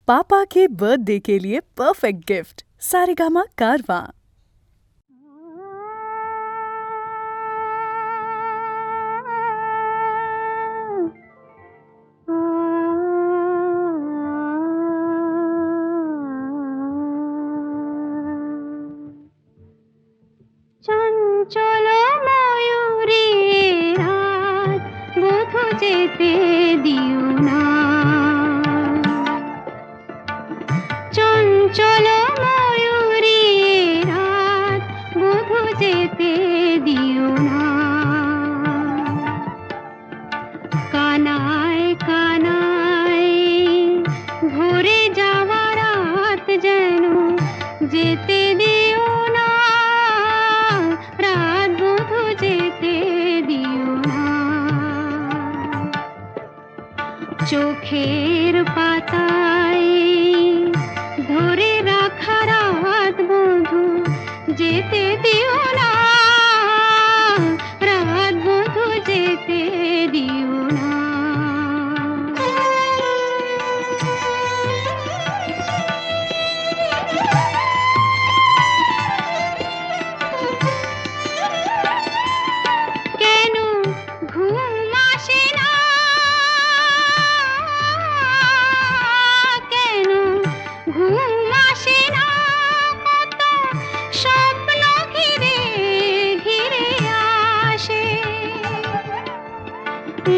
पापा के बर्थडे के लिए परफेक्ट गिफ्ट सारेगामा कारवां। চঞ্চল ময়ূরে রাত বধূ যেতে দিও না, চঞ্চল ময়ূরে রাত বধূ যেতে দিও না। কানায় কানায় ভরে যাওয়া রাত যেন যেতে দিও না, রাত বধূ যেতে দিও না। চোখের পাতায় ধরে রাখা রাত বধূ যেতে দিও না, রাত বধূ যেতে দিও না। কেন ঘুম আসে না, কেন ঘুম আসে না, কত স্বপ্ন ঘিরে ঘিরে আসে।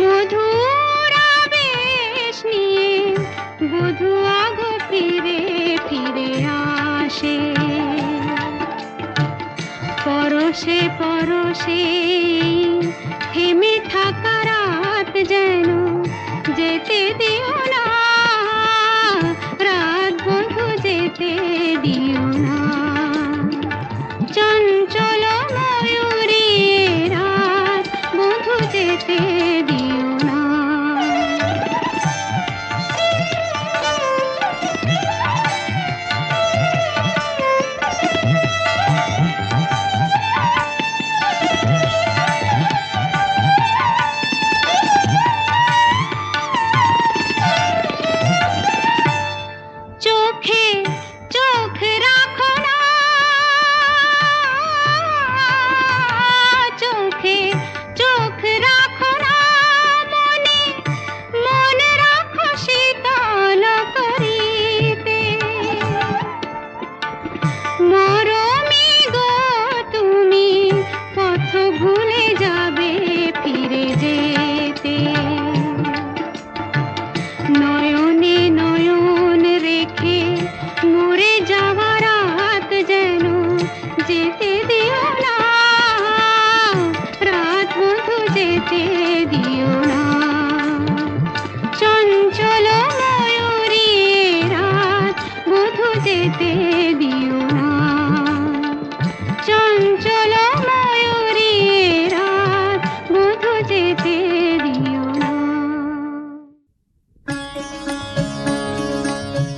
মধুর আবেশ নিয়ে বধূ আগো ফিরে ফিরে আসে। পরশে পরশে থেমে থাকা রাত যেন যেতে দিও না, রাত বধূ যেতে দিও না। চঞ্চল ময়ূরে রাত বধূ যেতে দিও না। চোখে চোখ রাখো না, চোখে চোখ রাখো না, মনে মন রাখো শীতল করিতে। মরমী গো তুমি পথ ভুলে যাবে ফিরে যেতে। নয়নে নয়ন রেখে মরে যাওয়া রাত যেন যেতে দিও না, রাত বধূ যেতে দিও না। চঞ্চল ময়ূরে রাত বধূ যেতে দিও না, চঞ্চল ময়ূরে রাত বধূ যেতে দিও না।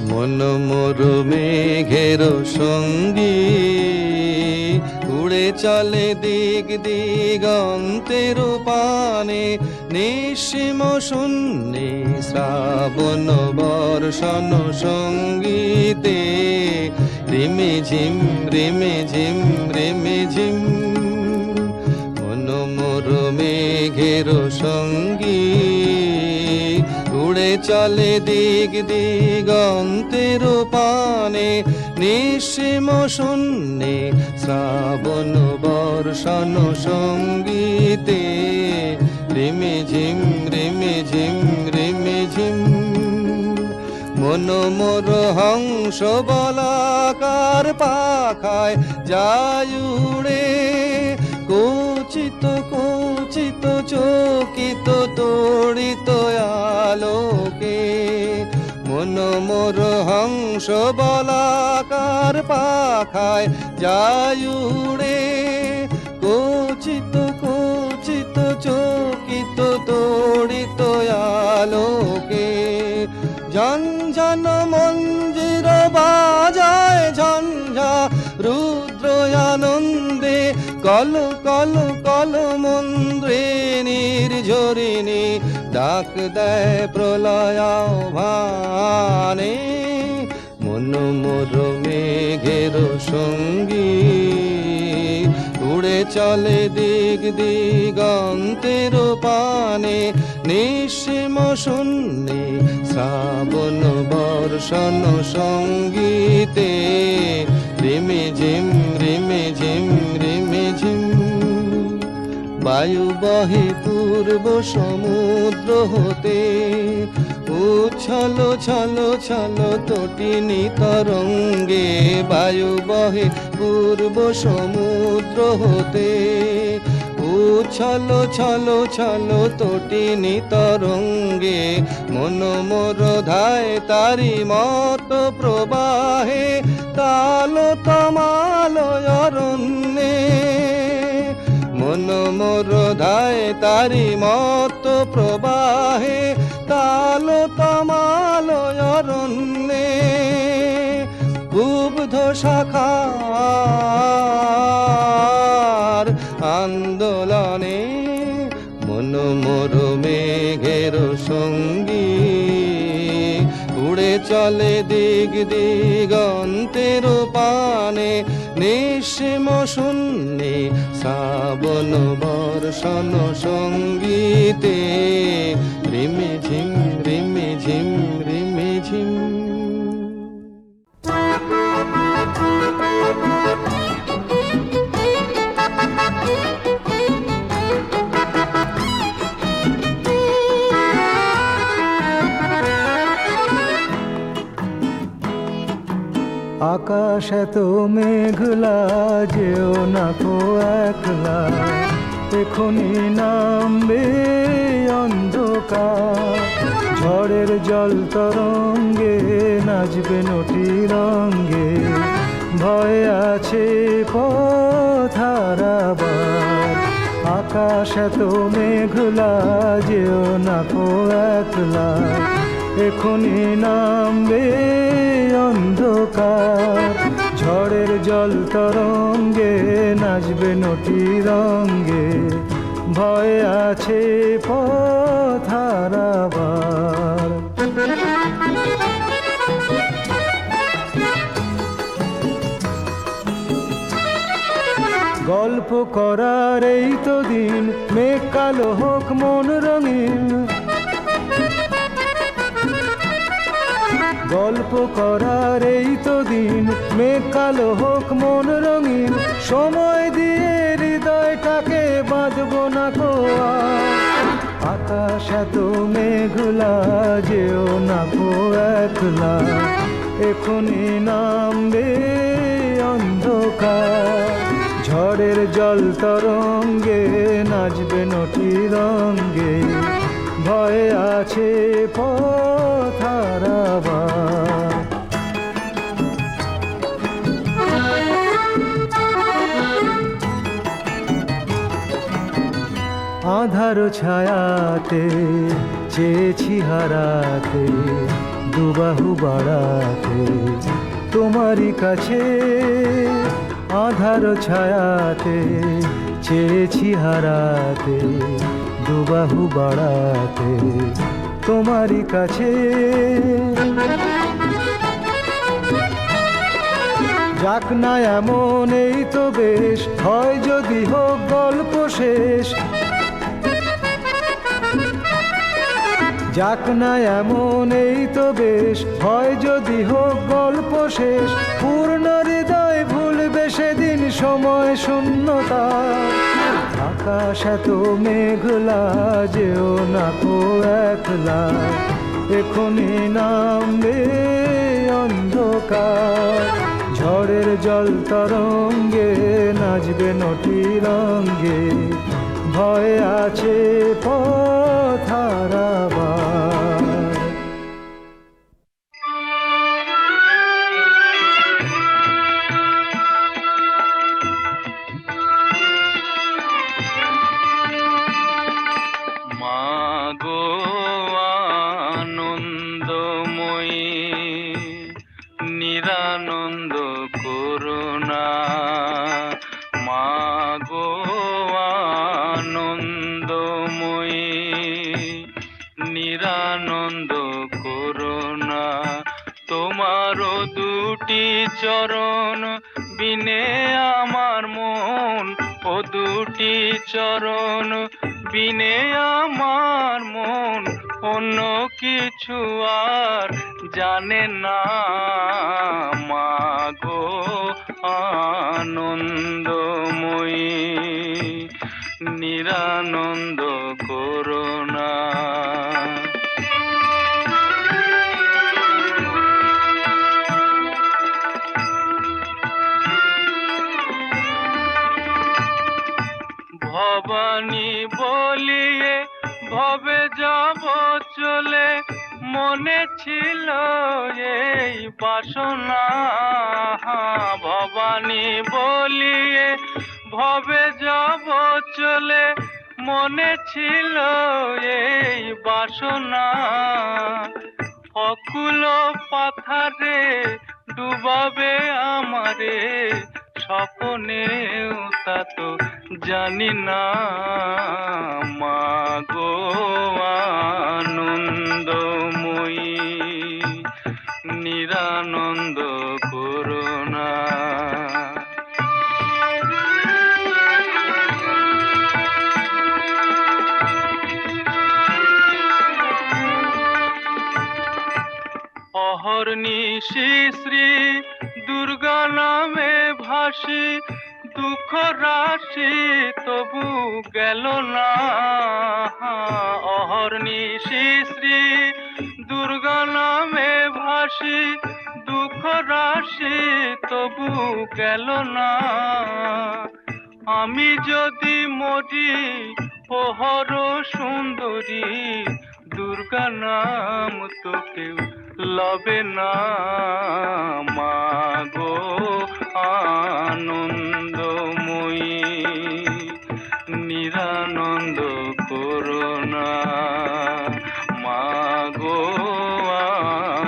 মন মোর মেঘের সঙ্গী উড়ে চলে দিক দিগন্তের পানে, নিঃসীম শূন্যে শ্রাবণ বর্ষণ সঙ্গীতে। রিমে ঝিম রিমে ঝিম রিমে ঝিম, মন মোর মেঘের সঙ্গী উড়ে চলে দিক দিগন্তের পানে, নিঃসীম শূন্যে শ্রাবণ বর্ষণ সঙ্গীতে। রিমে ঝিম রিমে ঝিম রিমে ঝিম, মন মোর হংস বলাকার পাখায় যায় উড়ে, কোচিত কোচিত চকিত তড়িত আলোকে। মন মোর হংস বলাকার পাখায় যায় উড়ে, কোচিত কোচিত চকিত তড়িত আলোকে। ঝনঝন মঞ্জির বাজায় ঝঞ্ঝা রুদ্র আনন্দে, কল কল কল মন্দ্রে নির্ঝরিণী ডাক দেয় প্রলয় ভানে। মোর মেঘের সঙ্গী উড়ে চলে দিক দিগন্তের পানে নিঃসীম শূন্যে শ্রাবণ বর্ষণ সঙ্গীতে রিমে ঝিম রিমে ঝিম রিমে ঝিম বায়ু বহে পূর্ব সমুদ্র হতে উচ্ছল ছল ছল তটিনী তরঙ্গে বায়ু বহে পূর্ব সমুদ্র হতে উচ্ছল ছল ছল তটিনী তরঙ্গে মন মোর ধায় তারি মত প্রবাহে তাল তমাল অরণ্যে মন মোর ধায় তারি মত প্রবাহে তাল তমাল অরণ্যে বুব্ধ শাখার আন্দোলনে মন মোর মেঘের সঙ্গী উড়ে চলে দিক দিগন্তের পানে নিঃসীম শূন্যে শ্রাবণ বর্ষণ সঙ্গীতে রিমে ঝিম রিমে ঝিম রিমে ঝিম। আকাশ এত মেঘলা যেও না কো একলা এখনি নামবে অন্ধকার ঝড়ের জল তরঙ্গে নাচবে নটি রঙ্গে ভয় আছে পথ হারাবার আকাশ এত মেঘলা যেও না কো একলা এখনি নামবে অন্ধকার ঝড়ের জল তরঙ্গে নাচবে নটি রঙ্গে ভয় আছে পথ হারাবার গল্প করার এই তো দিন মেঘ কালো হোক মন রঙিন গল্প করার এই তো দিন মেঘ কালো হোক মন রঙিন সময় দিয়ে হৃদয়টাকে বাঁধবো না কো আকাশ এত মেঘলা যেও না কো একলা এখনি নামবে অন্ধকার ঝড়ের জল তরঙ্গে নাচবে নটি রঙ্গে ভয় আছে পথ হারাবার আধার ছায়াতে চেয়েছি হারাতে দুবাহু বাড়াতে তোমারই কাছে আধার ছায়াতে চেয়েছি হারাতে দুবাহু বাড়াতে তোমারই কাছে যাক না এমন এই তো বেশ হয় যদি হোক গল্প শেষ যাক না এমন এই তো বেশ হয় যদি হোক গল্প শেষ পূর্ণ হৃদয় ভুলবে সেদিন সময় শূন্যতা আকাশ এত মেঘলা যেও না কো একলা এখনি নামবে অন্ধকার ঝড়ের জল তরঙ্গে নাচবে নটি রঙ্গে ভয় আছে পথ হারাবার মাগো আনন্দময়ী নিরানন্দ করুণা মাগো আনন্দময়ী নিরানন্দ তোমারও দুটি চরণ বিনে আমার মন, ও দুটি চরণ বিনে আমার মন অন্য কিছু আর জানে না। মাগো আনন্দময়ী, নিরানন্দ করুণা। ভবানী বলিয়ে ভবে যাব চলে, মনে ছিল এই বাসনা। ভবানী বলিয়ে ভবে যাব চলে, মনে ছিল এই বাসনা। অকুল পাথারে ডুবাবে আমারে, স্বপ্নেও তা তো জানি না। মাগো আনন্দময়ী, নিরানন্দ করুণা। অহর্নিশি শ্রী দুর্গা নামে ভাসি, দুঃখ রাশি তবু গেল না। অহর্নিশি শ্রী দুর্গা নামে ভাসি, দুঃখ রাশি তবু গেল না। আমি যদি মরি প্রহর সুন্দরী, দুর্গা নাম তো কেউ লবে না। মাগো আনন্দময়ী, নিরানন্দ করুণা। মাগো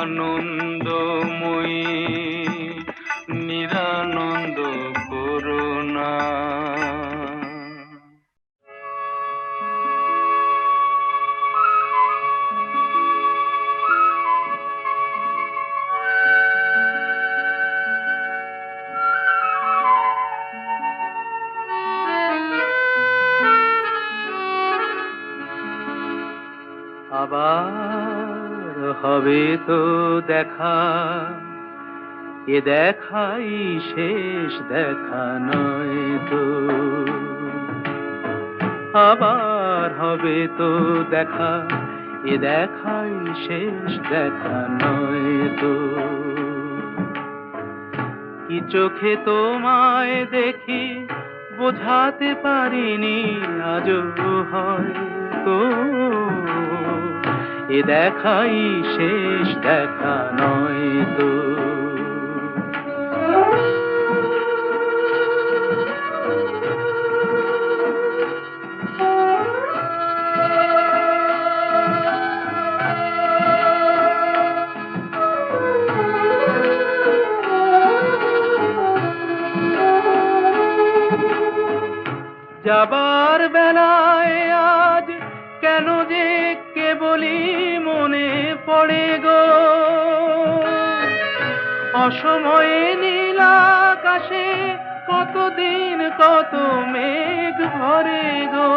আনন্দময়ী, নিরানন্দ করুণা। আবার হবে তো দেখা, এ দেখাই শেষ দেখা নয় তো। আবার হবে তো দেখা, এ দেখাই শেষ দেখা নয় তো। কি চোখে তোমায় দেখি বোঝাতে পারিনি আজও হয়তো, এ দেখাই শেষ দেখা নয় তো। যাবার বেলায় আজ কেন যে কেবলই মনে পড়ে গো, অসময়ে নীল আকাশে কতদিন কত মেঘ ভরে গো।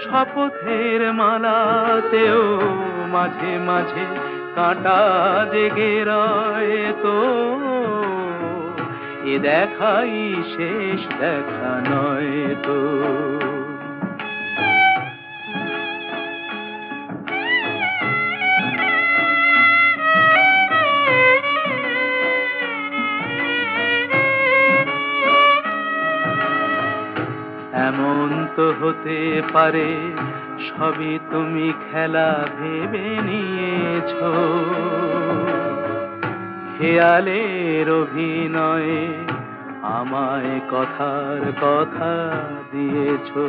শপথের মালাতেও মাঝে মাঝে কাঁটা জেগে রয় তো, এ দেখাই শেষ দেখা নয় তো। এমন তো হতে পারে সবই তুমি খেলা ভেবে নিয়েছো, খেয়ালের অভিনয়ে আমায় কথার কথা দিয়েছো।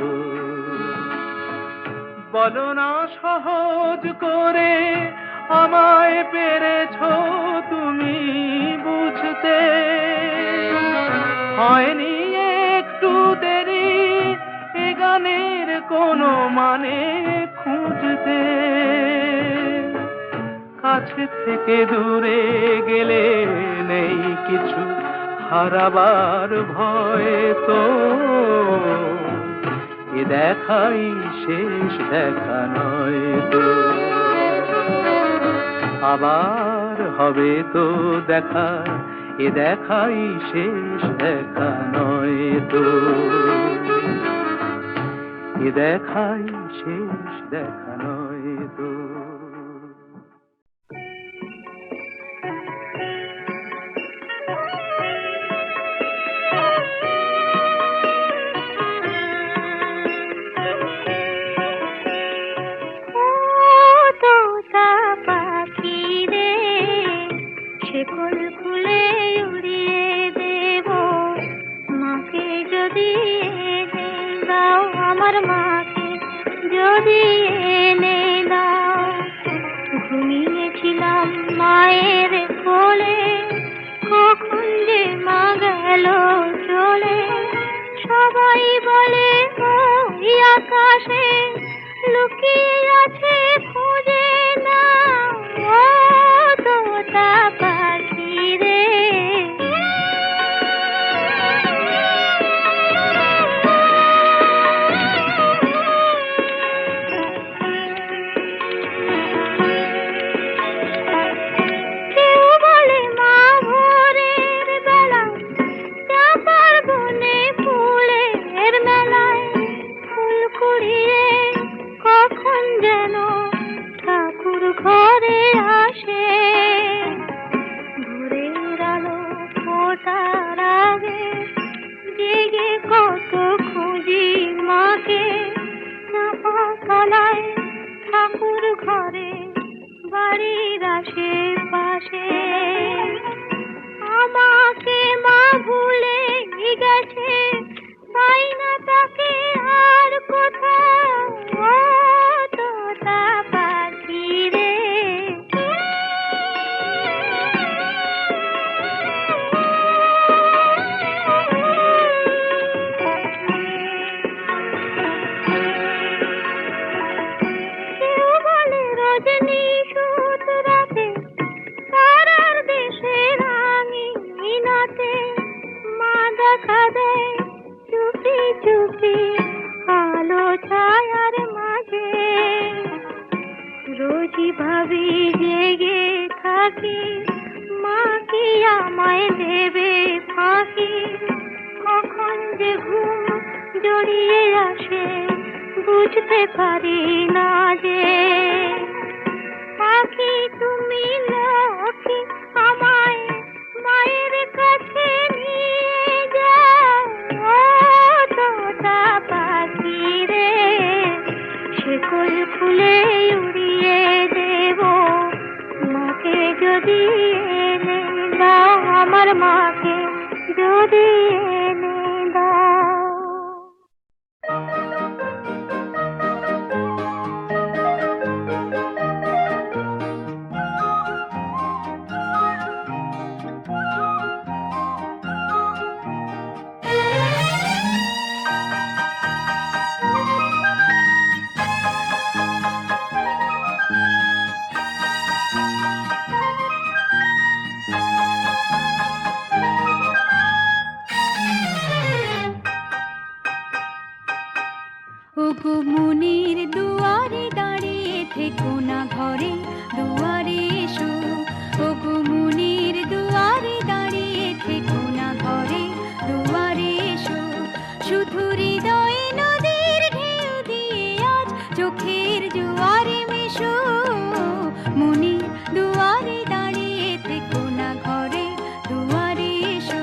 বলো না সহজ করে আমায় পেরেছো তুমি বুঝতে, হয়নি একটু দেরি এ গানের কোনো মানে খুঁজতে। কাছে থেকে দূরে গেলে নেই কিছু হারাবার ভয় তো, এ দেখাই শেষ দেখা নয় তো, আবার হবে তো দেখা, এ দেখাই শেষ দেখা নয় তো, এ দেখাই শেষ দেখা নয় তো। শেকল খুলে উড়িয়ে দেব মাকে যদি এনে দাও, আমার মাকে যদি এনে দাও। ঘুমিয়েছিলাম মায়ের কোলে, কখন যে মা গেল চলে। সবাই বলে ওই আকাশে লুকিয়ে আছে, খুঁজে না ও তোতা পাখি রে। কেউ বলে মা ভোরের বেলায় চাপার বনে ফুলের মেলায় ফুল কুড়িয়ে কখন যেন ঠাকুর ঘরে আসে। ভোরের আলো ফোটার আগে জেগে কত খুঁজি মাকে, চাপা তলায় ঠাকুর ঘরে বাড়ির আশেপাশে। আমাকে মা ভুলে গেছে, পাই না তাকে আর কোথাও ও তোতা পাখি রে। কেউ বলে রজনী সুত রাতে তারার দেশে রাঙিনাতে মা দেখা দেয় চুপি চুপি আলো ছায়ার মাঝে। রোজই ভাবি জেগে থাকি, মা কি আমায় দেবে ফাঁকি। কখন যে ঘুম জড়িয়ে আসে বুঝতে পারি না যে। পাখি তুমি লক্ষ্মী, আমায় মায়ের কাছে নিয়ে যাও ও তোতা পাখি রে। শেকল খুলে উড়িয়ে দেব মাকে যদি এনে দাও, আমার মাকে যদি এনে দাও। ওগো মনের দুয়ারে দাঁড়িয়ে থেকো না, ঘরে দুয়ারে এসো। ওগো মনের দুয়ারে দাঁড়িয়ে থেকো না, ঘরে দুয়ারে এসো। শুধু হৃদয়ে নদীর ঢেউ দিয়ে আজ চোখের জোয়ারে মেশো। মনের দুয়ারে দাঁড়িয়ে থেকো না, ঘরে দুয়ারে এসো।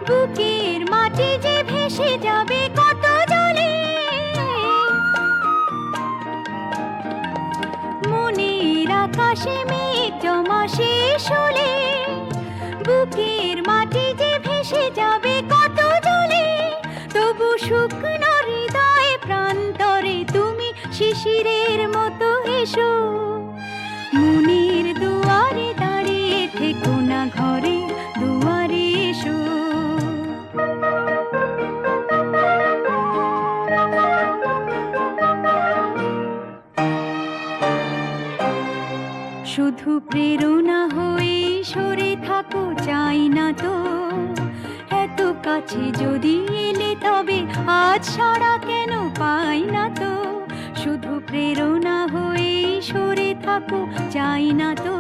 বুকের মাটি যে ভেসে যাবে কত জলে। মনের আকাশে মেঘ জমা শেষ হলে, বুকের মাটি যে ভেসে যাবে কত জলে। তবু শুকনো হৃদয় প্রান্তরে তুমি শিশির শিশিরের মতো এসো, মনের দুয়ারে দাঁড়িয়ে থেকো না, ঘরে দুয়ারে এসো। শুধু প্রেরণা হয়ে সরে থাকো, চাই না তো এত কাছে যদি এলে তবে আজ সাড়া কেন পাই না তো। শুধু প্রেরণা হয়ে সরে থাকো, চাই না তো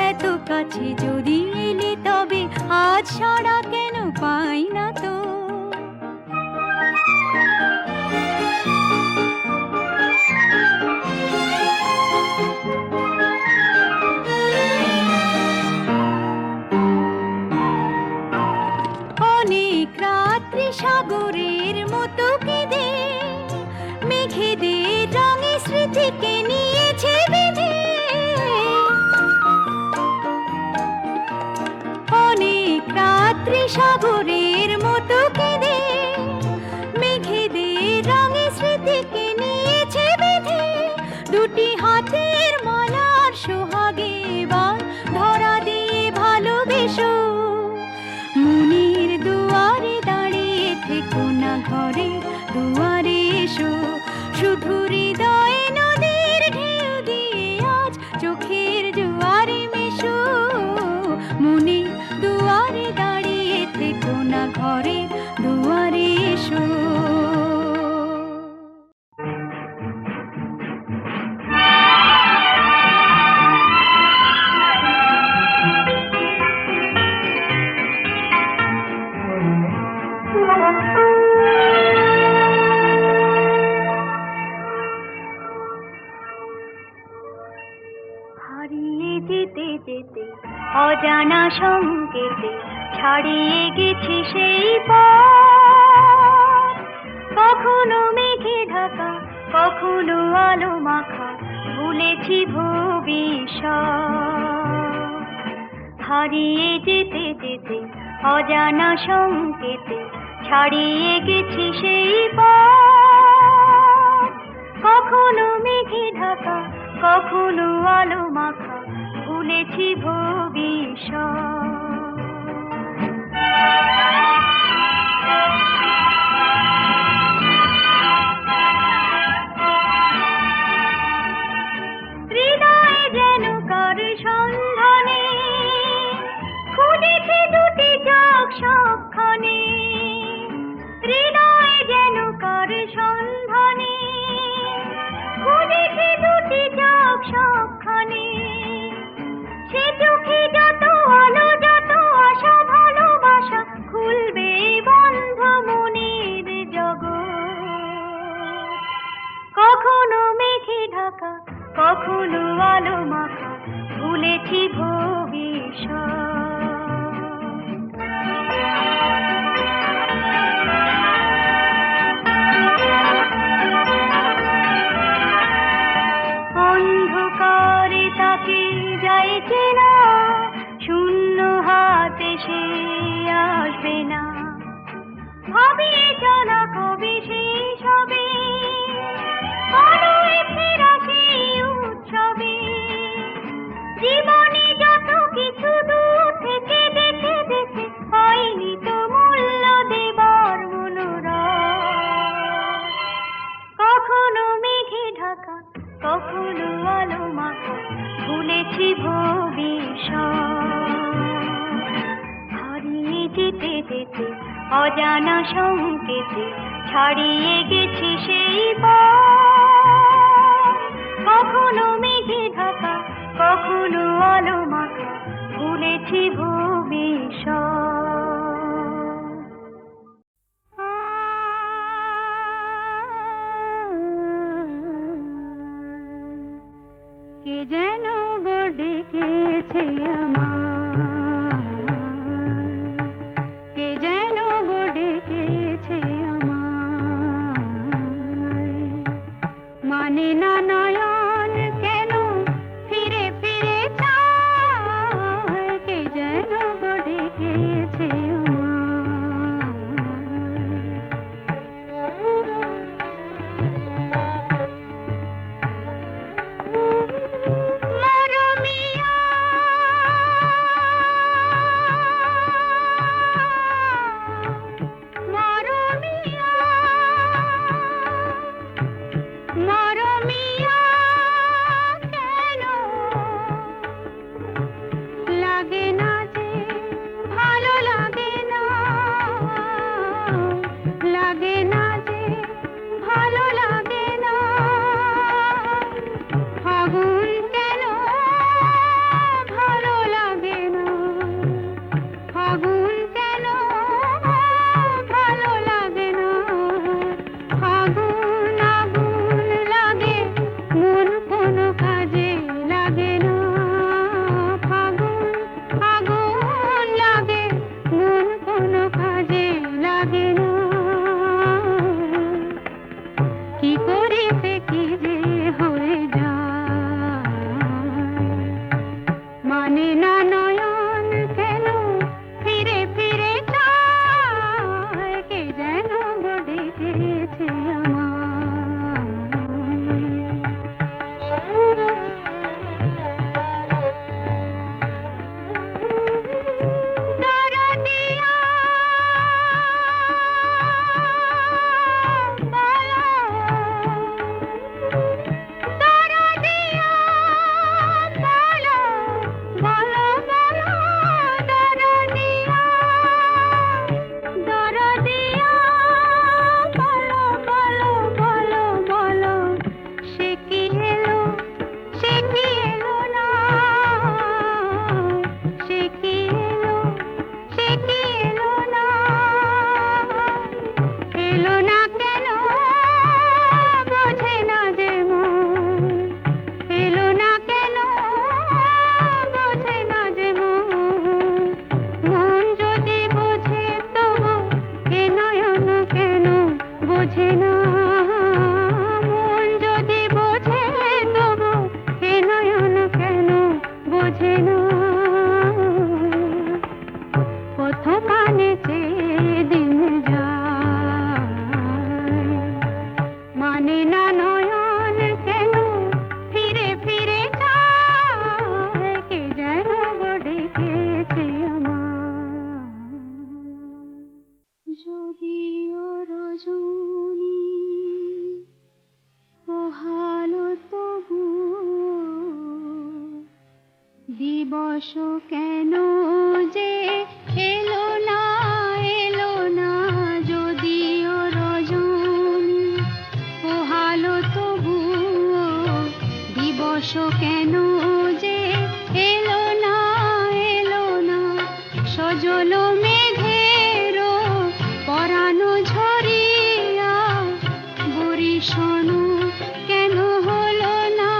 এত কাছে যদি এলে তবে আজ সাড়া কেন পাই না তো। অনেক রাত্রি সাগরের মতো কেঁদে মেঘেদের রঙে স্মৃতিকে নিয়েছে বেঁধে। অনেক রাত্রি সাগরের মতো কেঁদে মেঘেদের রঙে স্মৃতিকে নিয়েছে বেঁধে। দুটি হাতের মালার সোহাগে এবার ধরা দিয়ে ভালোবেসো, মনের দুয়ারে দাঁড়িয়ে থেকো না, ঘরে দুয়ারে এসো। শুধু হৃদয়ে নদীর ঢেউ দিয়ে আজ চোখের জোয়ারে মেশো, মনের দুয়ারে দাঁড়িয়ে থেকো না, ঘরে দুয়ারে এসো। হারিয়ে যেতে যেতে অজানা সংকেতে ছাড়িয়ে গেছি সেই পথ। কখনো মেঘে ঢাকা, কখনো আলো মাখা, ভুলেছি ভবিষ্যৎ। হারিয়ে যেতে যেতে অজানা সংকেতে ছাড়িয়ে গেছি সেই পথ। কখনো মেঘে ঢাকা, কখনো আলো মাখা, ভুলেছি ভবিষ্যৎ। হৃদয়ে যেন কার সন্ধানে খুঁজেছি দুটি চোখ সবখানে। হৃদয়ে যেন কার সন্ধানে খুঁজেছি দুটি চোখ সবখানে। সে চোখে যত আলো, যত আশা, ভালোবাসা, খুলবে বন্ধ মনের জগৎ। কখনো মেঘে ঢাকা, কখনো আলো মাখা, ভুলেছি ভবিষ্যৎ। অন্ধকারে তাকে যাইছে না, শূন্য হাতে সে আসবে না। ভাবিয়ে চলা কবি সেই সবে, আলোয় ফেরা সেই উৎসবে। জীবনে যত কিছু দূর থেকে দেখে দেখে পাইনি তো মূল্য দেবার মনোরথ। কখনো মেঘে ঢাকা, কখনো আলো মাখা, ভুলেছি ভবিষ্যৎ। হারিয়ে যেতে যেতে অজানা সংকেতে ছাড়িয়ে গেছি সেই পথ। কখনো মেঘে ঢাকা, কখনো আলো মাখা, ভুলেছি ভবিষ্যৎ। কে যেন গো ডেকেছে আমায়, কে যেন গো ডেকেছে আমায়। মানে না নয়ন কেন ফিরে ফিরে চায়, কে যেন গো ডেকেছে আমায়। দিবস কেন যে এলো না যদিও রজনী পোহালো তবুও দিবস কেন যে এলো না সজল মেঘেরও পরানো ঝরিয়া বরিশনো কেন হলো না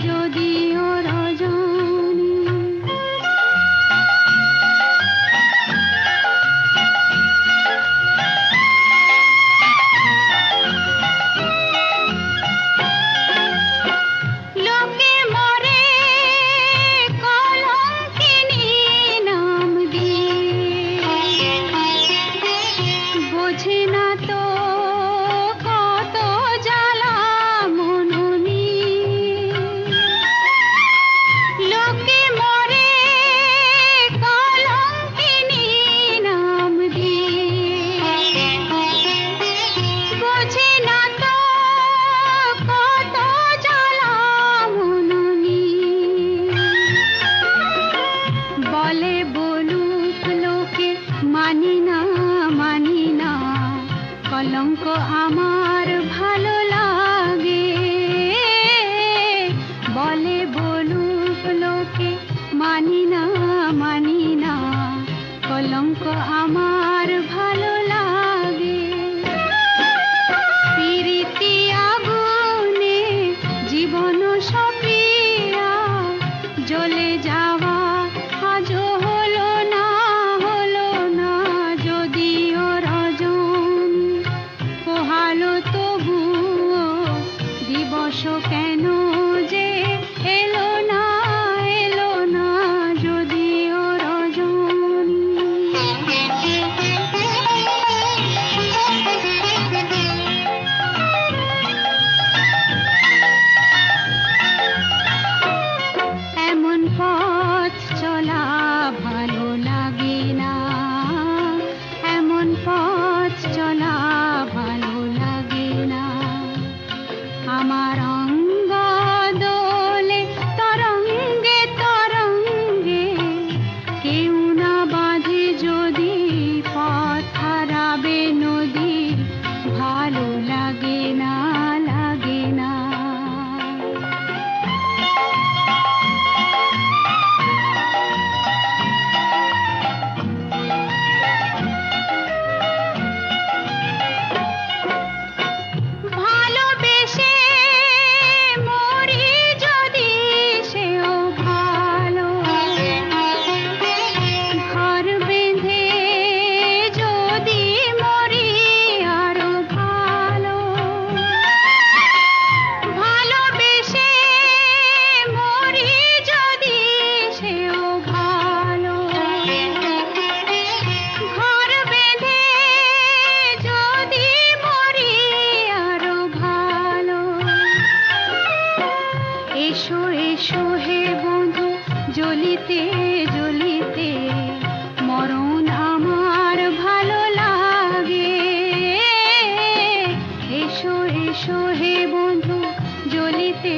যদিও রজনী লোকে মরে কলঙ্কিনী নাম দিয়ে বোঝে না তো কত জ্বালা মননি লোকে মরে কলঙ্কিনী নাম দিয়ে বোঝে না তো কত জ্বালা মননি বলে বলুক লোকে মানি না কলঙ্ক আমার ভালো লাগে বলে বলুক লোকে মানি না কলঙ্ক আমার ভালো লাগে প্রীতি আগুনে জীবন সপিয়া জ্বলে যাওয়া আজও হলো না যদিও রজনী পোহালো তবুও দিবস কেন যে এলো না যদিও এমন পথ চলা ভালো লাগে না এমন পথ চলা ভালো লাগে না আমার অঙ্গ দোলে তরঙ্গে কেউ না বাঁধে যদি পথ হারাবে নদী ভালো লাগে না ভালোবেসে মরি যদি সেও ভালো ঘর বেঁধে যদি মরি আরো ভালো ভালোবেসে মরি যদি সেও ভালো ঘর বেঁধে যদি মরি আরো ভালো এসো হে বন্ধু জ্বলিতে মরণ আমার ভালো লাগে এসো হে বন্ধু জ্বলিতে